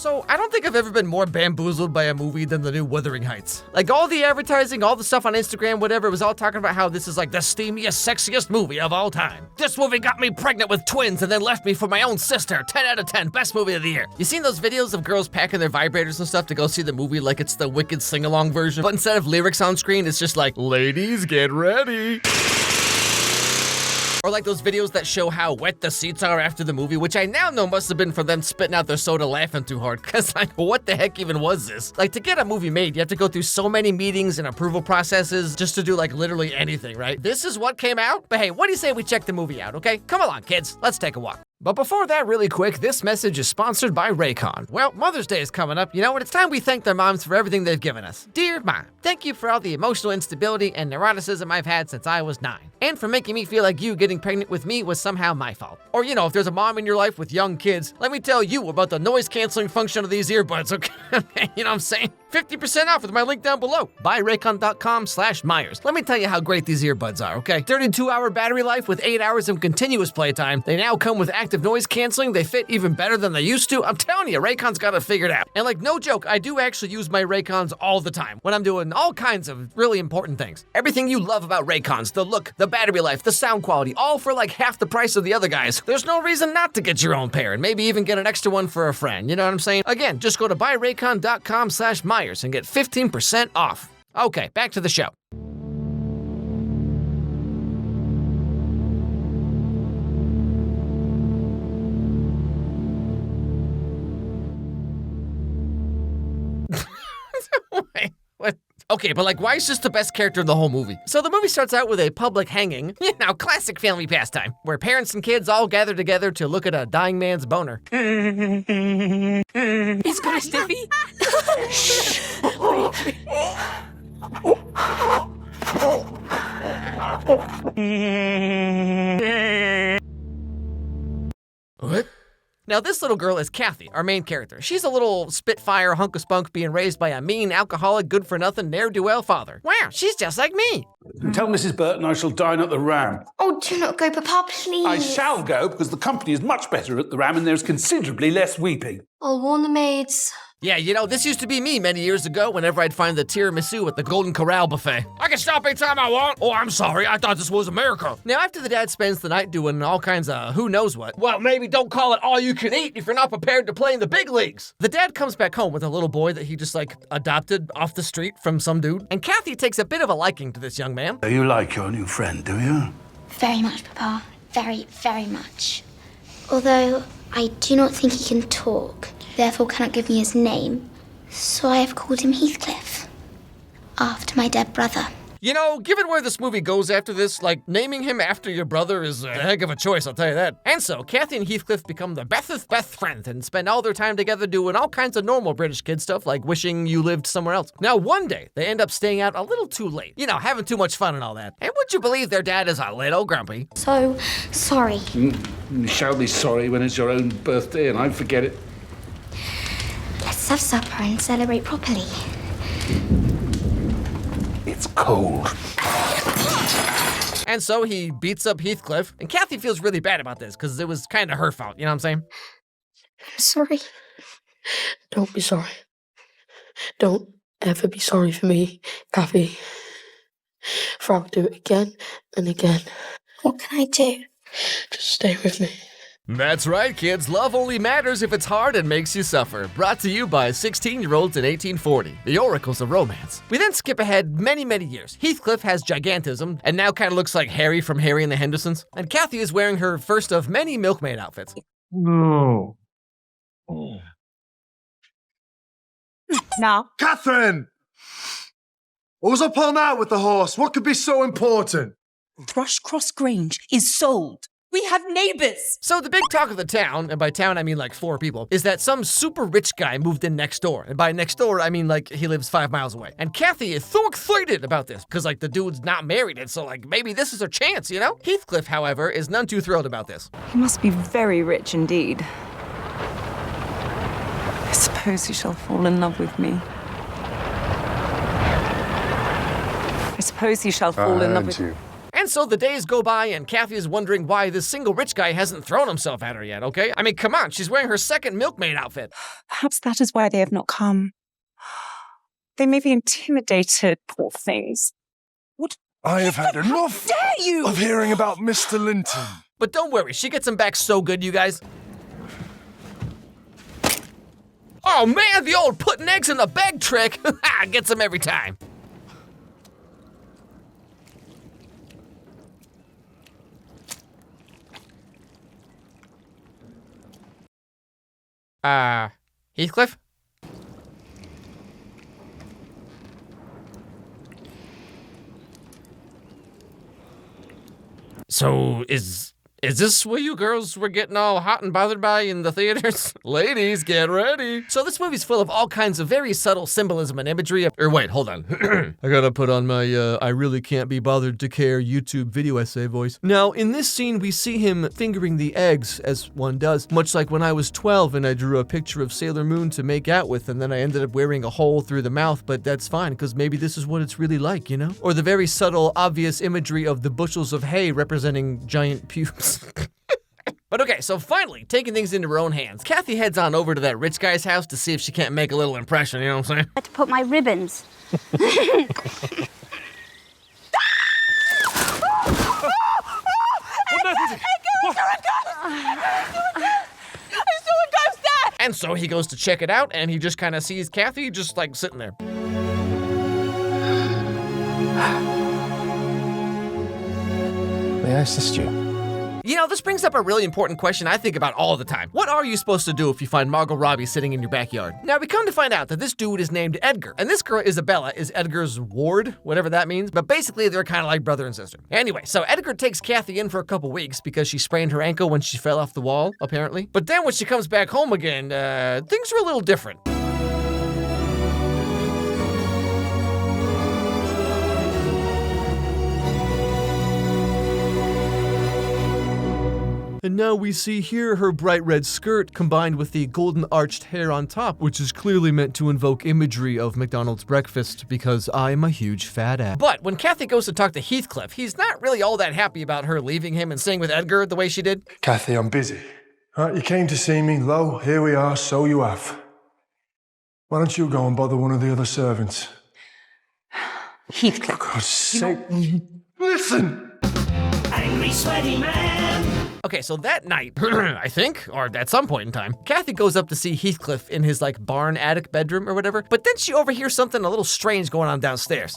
So, I don't think I've ever been more bamboozled by a movie than the new Wuthering Heights. Like, all the advertising, all the stuff on Instagram, whatever, it was all talking about how this is like the steamiest, sexiest movie of all time. This movie got me pregnant with twins and then left me for my own sister. 10 out of 10, best movie of the year. You seen those videos of girls packing their vibrators and stuff to go see the movie like it's the Wicked sing-along version? But instead of lyrics on screen, it's just like, ladies, get ready. Or like those videos that show how wet the seats are after the movie, which I now know must have been for them spitting out their soda laughing too hard, cause like, what the heck even was this? Like, to get a movie made, you have to go through so many meetings and approval processes just to do like literally anything, right? This is what came out? But hey, what do you say we check the movie out, okay? Come along, kids, let's take a walk. But before that, really quick, this message is sponsored by Raycon. Well, Mother's Day is coming up, you know, and it's time we thank their moms for everything they've given us. Dear Mom, thank you for all the emotional instability and neuroticism I've had since I was 9. And for making me feel like you getting pregnant with me was somehow my fault. Or, you know, if there's a mom in your life with young kids, let me tell you about the noise-canceling function of these earbuds, okay? You know what I'm saying? 50% off with my link down below. Buyraycon.com/Meyers. Let me tell you how great these earbuds are, okay? 32-hour battery life with 8 hours of continuous playtime. They now come with active noise canceling. They fit even better than they used to. I'm telling you, Raycon's got it figured out. And like, no joke, I do actually use my Raycons all the time when I'm doing all kinds of really important things. Everything you love about Raycons, the look, the battery life, the sound quality, all for like half the price of the other guys. There's no reason not to get your own pair and maybe even get an extra one for a friend. You know what I'm saying? Again, just go to buyraycon.com/Meyers and get 15% off. Okay, back to the show. Wait, what? Okay, but like, why is this the best character in the whole movie? So the movie starts out with a public hanging, you know, classic family pastime, where parents and kids all gather together to look at a dying man's boner. He's got a stiffy. What? Now, this little girl is Kathy, our main character. She's a little spitfire hunk of spunk being raised by a mean, alcoholic, good-for-nothing, ne'er-do-well father. Wow, she's just like me. Tell Mrs. Burton I shall dine at the Ram. Oh, do not go, Papa, please. I shall go because the company is much better at the Ram and there's considerably less weeping. I'll warn the maids. Yeah, you know, this used to be me many years ago whenever I'd find the tiramisu at the Golden Corral buffet. I can stop anytime I want. Oh, I'm sorry, I thought this was America. Now, after the dad spends the night doing all kinds of who knows what, well, maybe don't call it all you can eat if you're not prepared to play in the big leagues. The dad comes back home with a little boy that he just, like, adopted off the street from some dude. And Kathy takes a bit of a liking to this young man. You like your new friend, do you? Very much, Papa. Very, very much. Although, I do not think he can talk, therefore cannot give me his name. So I have called him Heathcliff, after my dead brother. You know, given where this movie goes after this, like, naming him after your brother is a heck of a choice, I'll tell you that. And so, Kathy and Heathcliff become the bestest best friends and spend all their time together doing all kinds of normal British kid stuff, like wishing you lived somewhere else. Now, one day, they end up staying out a little too late. You know, having too much fun and all that. And would you believe their dad is a little grumpy? So, sorry. You shall be sorry when it's your own birthday and I forget it. Let's have supper and celebrate properly. It's cold. And so he beats up Heathcliff, and Kathy feels really bad about this, because it was kind of her fault, you know what I'm saying? I'm sorry. Don't be sorry. Don't ever be sorry for me, Kathy. For I'll do it again and again. What can I do? Just stay with me. That's right, kids. Love only matters if it's hard and makes you suffer. Brought to you by 16-year-olds in 1840, the oracles of romance. We then skip ahead many, many years. Heathcliff has gigantism and now kind of looks like Harry from Harry and the Hendersons. And Kathy is wearing her first of many milkmaid outfits. No. Oh. Now, Catherine! What was up all night with the horse? What could be so important? Thrushcross Grange is sold. We have neighbors. So the big talk of the town, and by town I mean like 4 people, is that some super rich guy moved in next door. And by next door, I mean like he lives 5 miles away. And Kathy is so excited about this, because like the dude's not married, and so like maybe this is her chance, you know? Heathcliff, however, is none too thrilled about this. He must be very rich indeed. I suppose he shall fall in love with me. I suppose he shall fall in love with you. And so the days go by and Kathy is wondering why this single rich guy hasn't thrown himself at her yet, okay? I mean, come on, she's wearing her second milkmaid outfit. Perhaps that is why they have not come. They may be intimidated, poor things. What? I have had enough Dare you? of hearing about Mr. Linton. But don't worry, she gets him back so good, you guys. Oh man, the old putting eggs in the bag trick! Gets him every time. Heathcliff? So, is this what you girls were getting all hot and bothered by in the theaters? Ladies, get ready. So this movie's full of all kinds of very subtle symbolism and imagery. Wait, hold on. I gotta put on my, I really can't be bothered to care YouTube video essay voice. Now, in this scene, we see him fingering the eggs, as one does, much like when I was 12 and I drew a picture of Sailor Moon to make out with, and then I ended up wearing a hole through the mouth, but that's fine, because maybe this is what it's really like, you know? Or the very subtle, obvious imagery of the bushels of hay representing giant pubes. But okay, so finally, taking things into her own hands, Kathy heads on over to that rich guy's house to see if she can't make a little impression, you know what I'm saying? I had to put my ribbons. And so he goes to check it out, and he just kind of sees Kathy just like sitting there. May I assist you? You know, this brings up a really important question I think about all the time. What are you supposed to do if you find Margot Robbie sitting in your backyard? Now, we come to find out that this dude is named Edgar, and this girl, Isabella, is Edgar's ward, whatever that means, but basically they're kind of like brother and sister. Anyway, so Edgar takes Kathy in for a couple weeks because she sprained her ankle when she fell off the wall, apparently. But then when she comes back home again, things are a little different. And now we see here her bright red skirt combined with the golden arched hair on top, which is clearly meant to invoke imagery of McDonald's breakfast because I'm a huge fat ass. But when Kathy goes to talk to Heathcliff, he's not really all that happy about her leaving him and staying with Edgar the way she did. Kathy, I'm busy. All right, you came to see me. Lo, here we are, so you have. Why don't you go and bother one of the other servants? Heathcliff. For God's sake, listen! Angry, sweaty man. Okay, so that night, I think, or at some point in time, Kathy goes up to see Heathcliff in his like barn attic bedroom or whatever, but then she overhears something a little strange going on downstairs.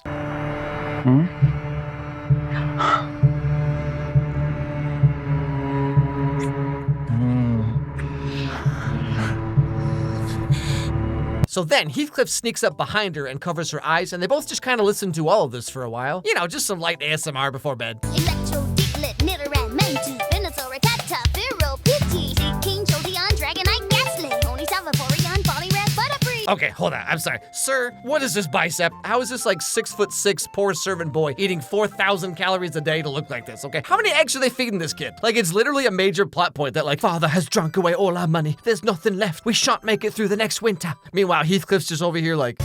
So then Heathcliff sneaks up behind her and covers her eyes, and they both just kind of listen to all of this for a while. You know, just some light ASMR before bed. Electro, Diglett, Knitter, and Mantu, Venusaur, Rattata, Pharaoh, Pidgey, King, Jolteon, Dragonite, Ghastly, Oni, Salvaporeon, Poliwrath, Butterfree. Okay, hold on, I'm sorry. Sir, what is this bicep? How is this like 6'6" poor servant boy eating 4,000 calories a day to look like this, okay? How many eggs are they feeding this kid? Like, it's literally a major plot point that like, father has drunk away all our money. There's nothing left. We shan't make it through the next winter. Meanwhile, Heathcliff's just over here like...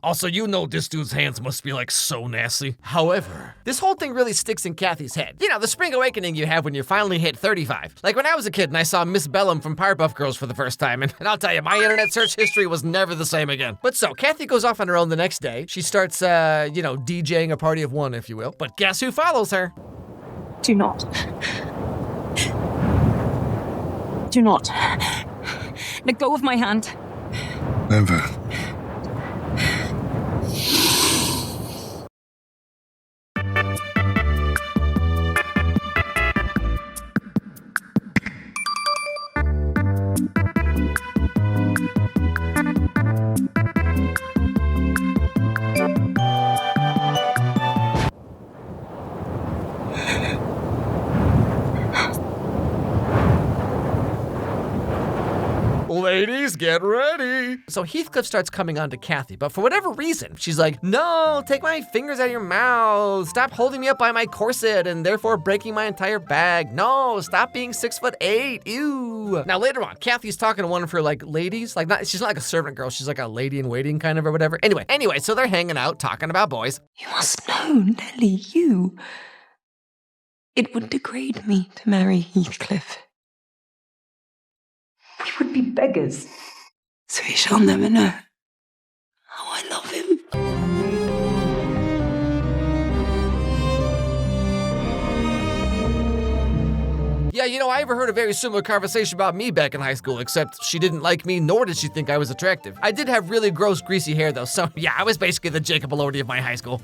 Also, you know this dude's hands must be like so nasty. However, this whole thing really sticks in Kathy's head. You know, the spring awakening you have when you finally hit 35. Like when I was a kid and I saw Miss Bellum from Powerpuff Girls for the first time, and I'll tell you, my internet search history was never the same again. But so, Kathy goes off on her own the next day. She starts, you know, DJing a party of one, if you will. But guess who follows her? Do not. Do not. Let go of my hand. Never. Ladies, get ready. So Heathcliff starts coming on to Kathy, but for whatever reason, she's like, no, take my fingers out of your mouth. Stop holding me up by my corset and therefore breaking my entire bag. No, stop being 6'8". Ew. Now later on, Kathy's talking to one of her like ladies, like she's not like a servant girl, she's like a lady in waiting kind of or whatever. Anyway, so they're hanging out talking about boys. You must know, Nellie, you. It would degrade me to marry Heathcliff. We would be beggars. So he shall never know how I love him. Yeah, I overheard a very similar conversation about me back in high school, except she didn't like me, nor did she think I was attractive. I did have really gross, greasy hair, though, so yeah, I was basically the Jacob Elordi of my high school.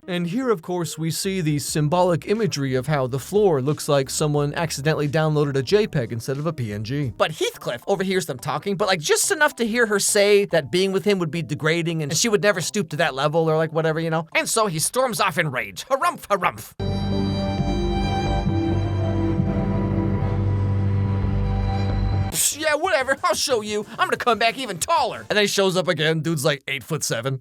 And here, of course, we see the symbolic imagery of how the floor looks like someone accidentally downloaded a JPEG instead of a PNG. But Heathcliff overhears them talking, but like just enough to hear her say that being with him would be degrading and she would never stoop to that level or like whatever, And so he storms off in rage. Harumph, harumph. Yeah, whatever, I'll show you. I'm gonna come back even taller. And then he shows up again, dude's like 8'7".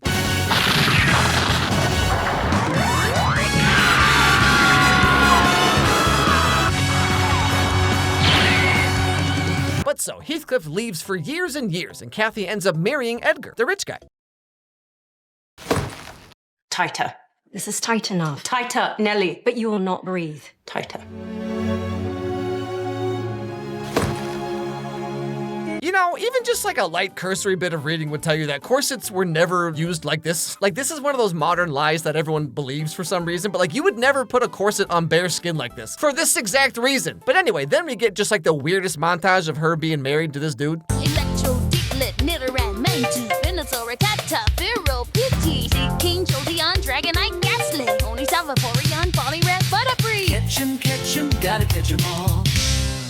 But so, Heathcliff leaves for years and years, and Kathy ends up marrying Edgar, the rich guy. Tighter. This is tight enough. Tighter, Nellie. But you will not breathe. Tighter. Even just like a light cursory bit of reading would tell you that corsets were never used like this. Like, this is one of those modern lies that everyone believes for some reason, but like, you would never put a corset on bare skin like this for this exact reason. But anyway, then we get just like the weirdest montage of her being married to this dude. Electro, Diglett, Knitter, and Mantu, Venusaur, Tata, Pharaoh, PT, King, Jolteon, Dragonite, Gaslit, Ponyta, Vaporeon, Poliwrath, Butterfree. Catch 'em, gotta catch 'em all.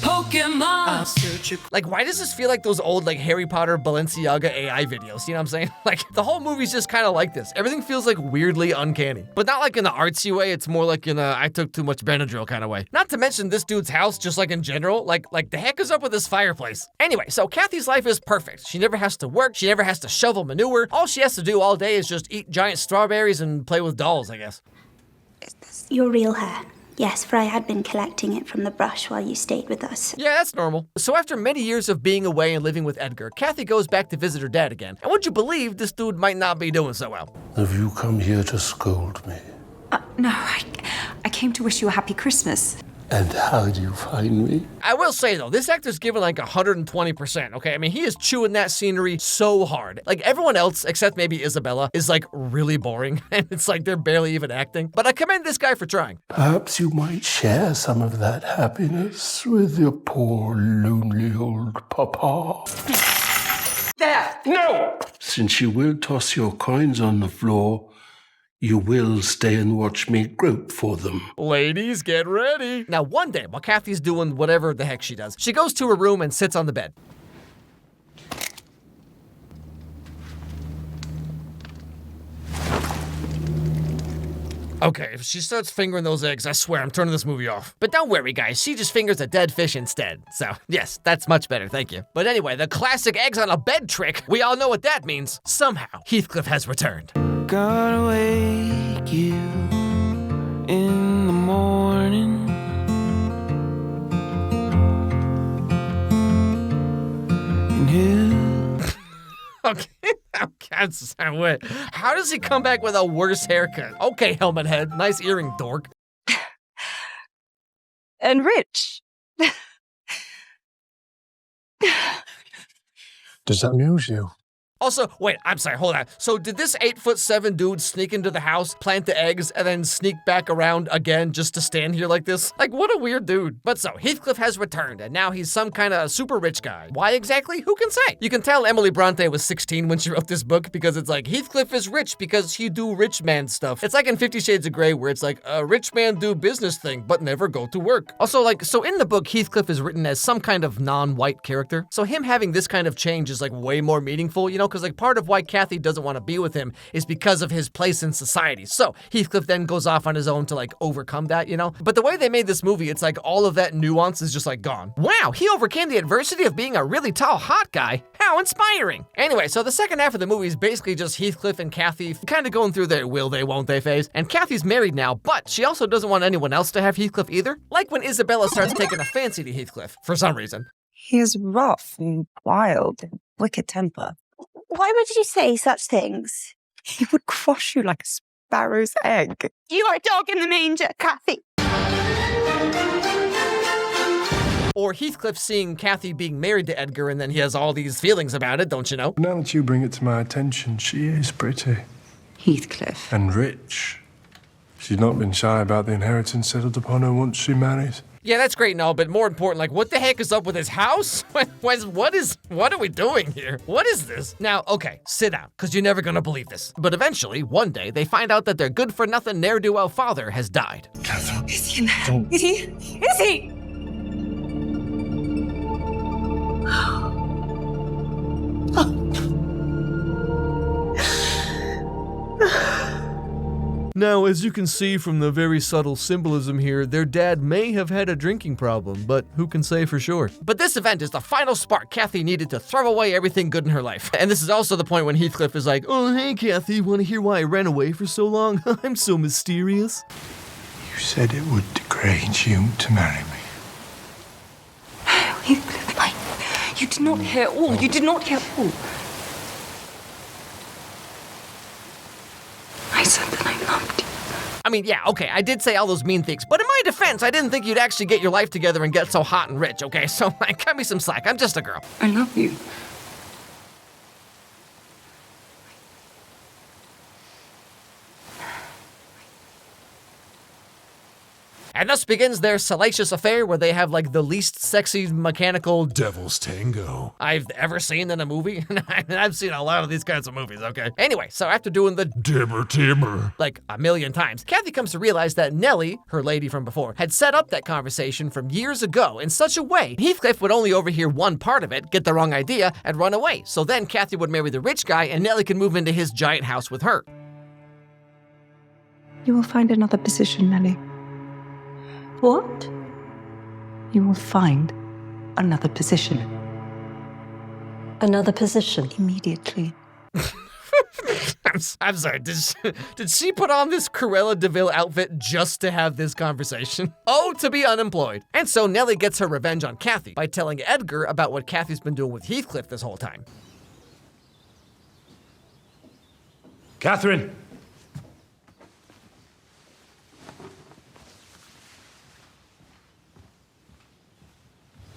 Pokemon! I'll search it. Like, why does this feel like those old, like, Harry Potter Balenciaga AI videos? You know what I'm saying? Like, the whole movie's just kind of like this. Everything feels, like, weirdly uncanny. But not, like, in the artsy way. It's more like in a I took too much Benadryl kind of way. Not to mention this dude's house, just, like, in general. Like, the heck is up with this fireplace? Anyway, so Kathy's life is perfect. She never has to work. She never has to shovel manure. All she has to do all day is just eat giant strawberries and play with dolls, I guess. Is this your real hair? Yes, for I had been collecting it from the brush while you stayed with us. Yeah, that's normal. So after many years of being away and living with Edgar, Kathy goes back to visit her dad again. And would you believe this dude might not be doing so well? Have you come here to scold me? No, I came to wish you a happy Christmas. And how do you find me? I will say, though, this actor's given like 120%, okay? I mean, he is chewing that scenery so hard. Like, everyone else, except maybe Isabella, is like really boring. And it's like they're barely even acting. But I commend this guy for trying. Perhaps you might share some of that happiness with your poor, lonely old papa. There! No! Since you will toss your coins on the floor, you will stay and watch me grope for them. Ladies, get ready. Now, one day, while Kathy's doing whatever the heck she does, she goes to her room and sits on the bed. Okay, if she starts fingering those eggs, I swear I'm turning this movie off. But don't worry, guys, she just fingers a dead fish instead. So, yes, that's much better, thank you. But anyway, the classic eggs on a bed trick, we all know what that means. Somehow, Heathcliff has returned. Gonna wake you in the morning. And Okay, wait. How does he come back with a worse haircut? Okay, helmet head, nice earring, dork. And rich. Does that amuse you? Also, wait, I'm sorry, hold on. So did this 8'7" dude sneak into the house, plant the eggs, and then sneak back around again just to stand here like this? Like, what a weird dude. But so, Heathcliff has returned, and now he's some kind of super rich guy. Why exactly? Who can say? You can tell Emily Bronte was 16 when she wrote this book, because it's like, Heathcliff is rich because he do rich man stuff. It's like in 50 Shades of Grey, where it's like, a rich man do business thing, but never go to work. Also, like, so in the book, Heathcliff is written as some kind of non-white character. So him having this kind of change is like way more meaningful, Because like part of why Kathy doesn't want to be with him is because of his place in society. So Heathcliff then goes off on his own to like overcome that, you know? But the way they made this movie, it's like all of that nuance is just like gone. Wow, he overcame the adversity of being a really tall, hot guy. How inspiring. Anyway, so the second half of the movie is basically just Heathcliff and Kathy kind of going through their will they, won't they phase. And Kathy's married now, but she also doesn't want anyone else to have Heathcliff either. Like when Isabella starts taking a fancy to Heathcliff, for some reason. He is rough and wild and wicked temper. Why would you say such things? He would crush you like a sparrow's egg. You are a dog in the manger, Kathy. Or Heathcliff seeing Kathy being married to Edgar and then he has all these feelings about it, don't you know? Now that you bring it to my attention, she is pretty. Heathcliff. And rich. She's not been shy about the inheritance settled upon her once she marries. Yeah, that's great and all, but more important, like, what the heck is up with his house? What are we doing here? What is this? Now, okay, sit down, because you're never gonna believe this. But eventually, one day, they find out that their good-for-nothing ne'er-do-well father has died. Catherine. Is he in there? Is he? Is he? Now, as you can see from the very subtle symbolism here, their dad may have had a drinking problem, but who can say for sure? But this event is the final spark Kathy needed to throw away everything good in her life. And this is also the point when Heathcliff is like, "Oh, hey, Kathy, want to hear why I ran away for so long? I'm so mysterious." You said it would degrade you to marry me. Heathcliff, you did not hear all. You did not hear all. I said that I loved you. I mean, yeah, okay, I did say all those mean things, but in my defense, I didn't think you'd actually get your life together and get so hot and rich, okay? So, like, cut me some slack. I'm just a girl. I love you. And thus begins their salacious affair where they have like the least sexy mechanical devil's tango I've ever seen in a movie. I've seen a lot of these kinds of movies, okay? Anyway, so after doing the dimmer like a million times, Kathy comes to realize that Nellie, her lady from before, had set up that conversation from years ago in such a way Heathcliff would only overhear one part of it, get the wrong idea, and run away. So then Kathy would marry the rich guy and Nellie can move into his giant house with her. You will find another position, Nellie. What? You will find another position. Another position? Immediately. I'm sorry, did she put on this Cruella de Vil outfit just to have this conversation? Oh, to be unemployed. And so Nellie gets her revenge on Kathy by telling Edgar about what Kathy's been doing with Heathcliff this whole time. Catherine!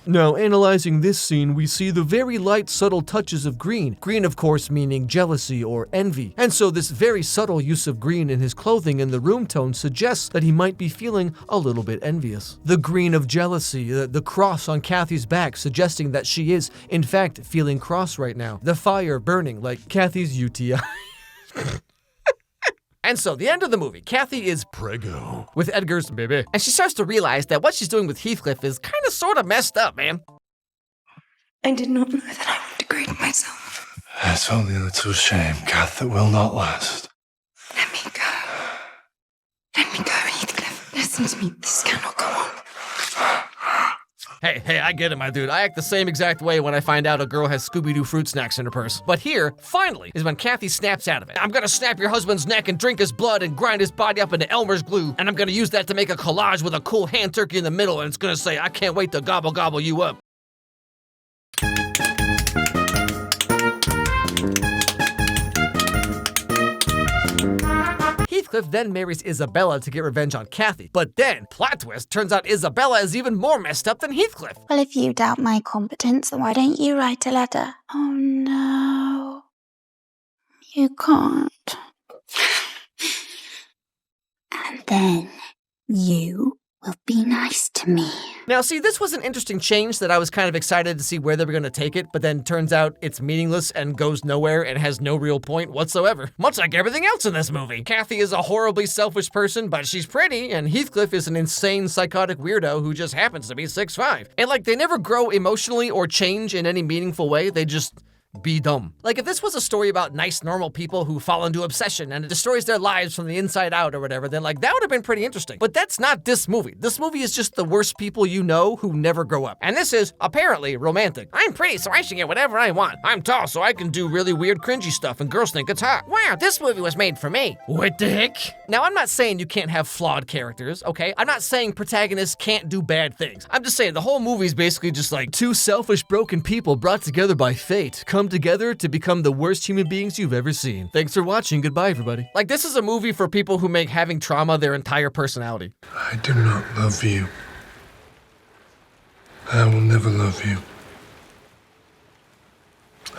Now, analyzing this scene, we see the very light, subtle touches of green. Green, of course, meaning jealousy or envy. And so this very subtle use of green in his clothing and the room tone suggests that he might be feeling a little bit envious. The green of jealousy, the cross on Kathy's back, suggesting that she is, in fact, feeling cross right now. The fire burning like Kathy's UTI. And so, the end of the movie, Kathy is prego with Edgar's baby. And she starts to realize that what she's doing with Heathcliff is kind of sort of messed up, man. I did not know that I would degrade myself. It's only a little shame, Kath, that will not last. Let me go. Let me go, Heathcliff. Listen to me. This cannot go on. Hey, I get it, my dude. I act the same exact way when I find out a girl has Scooby-Doo fruit snacks in her purse. But here, finally, is when Kathy snaps out of it. I'm gonna snap your husband's neck and drink his blood and grind his body up into Elmer's glue. And I'm gonna use that to make a collage with a cool hand turkey in the middle, and it's gonna say, I can't wait to gobble you up. Heathcliff then marries Isabella to get revenge on Kathy. But then, plot twist, turns out Isabella is even more messed up than Heathcliff. Well, if you doubt my competence, then why don't you write a letter? Oh no. You can't. And then you will be nice to me. Now, see, this was an interesting change that I was kind of excited to see where they were going to take it, but then turns out it's meaningless and goes nowhere and has no real point whatsoever. Much like everything else in this movie. Kathy is a horribly selfish person, but she's pretty, and Heathcliff is an insane, psychotic weirdo who just happens to be 6'5". And like, they never grow emotionally or change in any meaningful way. They just be dumb. Like if this was a story about nice normal people who fall into obsession and it destroys their lives from the inside out or whatever, then like that would have been pretty interesting. But that's not this movie. This movie is just the worst people you know who never grow up. And this is apparently romantic. I'm pretty, so I should get whatever I want. I'm tall, so I can do really weird cringy stuff and girls think it's hot. Wow, this movie was made for me. What the heck? Now I'm not saying you can't have flawed characters, okay? I'm not saying protagonists can't do bad things. I'm just saying the whole movie is basically just like Two selfish, broken people brought together by fate come together to become the worst human beings you've ever seen. Thanks for watching. Goodbye, everybody. like this is a movie for people who make having trauma their entire personality. I do not love you. I will never love you.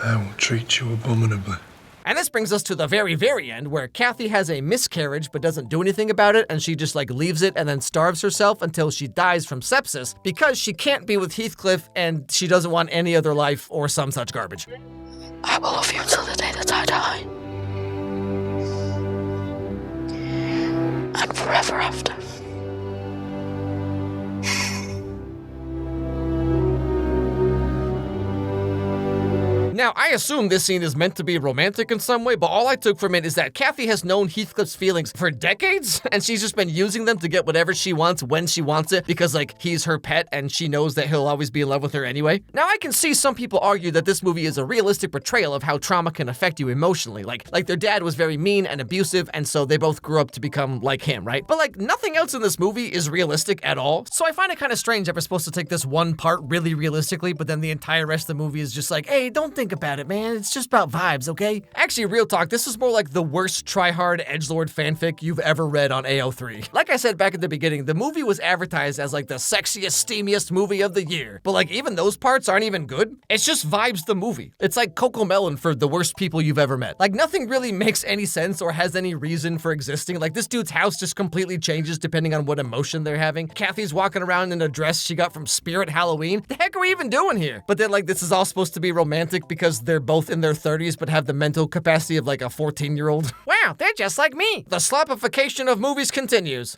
I will treat you abominably. And this brings us to the very, very end where Kathy has a miscarriage but doesn't do anything about it and she just like leaves it and then starves herself until she dies from sepsis because she can't be with Heathcliff and she doesn't want any other life or some such garbage. I will love you until the day that I die. And forever after. Now, I assume this scene is meant to be romantic in some way, but all I took from it is that Kathy has known Heathcliff's feelings for decades, and she's just been using them to get whatever she wants when she wants it, because, like, he's her pet, and she knows that he'll always be in love with her anyway. Now, I can see some people argue that this movie is a realistic portrayal of how trauma can affect you emotionally. Like their dad was very mean and abusive, and so they both grew up to become like him, right? But, like, nothing else in this movie is realistic at all, so I find it kind of strange that we're supposed to take this one part really realistically, but then the entire rest of the movie is just like, hey, don't think about it, man. It's just about vibes, okay? Actually, real talk, this is more like the worst try-hard edgelord fanfic you've ever read on AO3. Like I said back at the beginning, the movie was advertised as like the sexiest, steamiest movie of the year. But like even those parts aren't even good. It's just vibes the movie. It's like Coco Melon for the worst people you've ever met. Like nothing really makes any sense or has any reason for existing. Like this dude's house just completely changes depending on what emotion they're having. Kathy's walking around in a dress she got from Spirit Halloween. The heck are we even doing here? But then like this is all supposed to be romantic because they're both in their 30s but have the mental capacity of like a 14-year-old. Wow, they're just like me. The slopification of movies continues.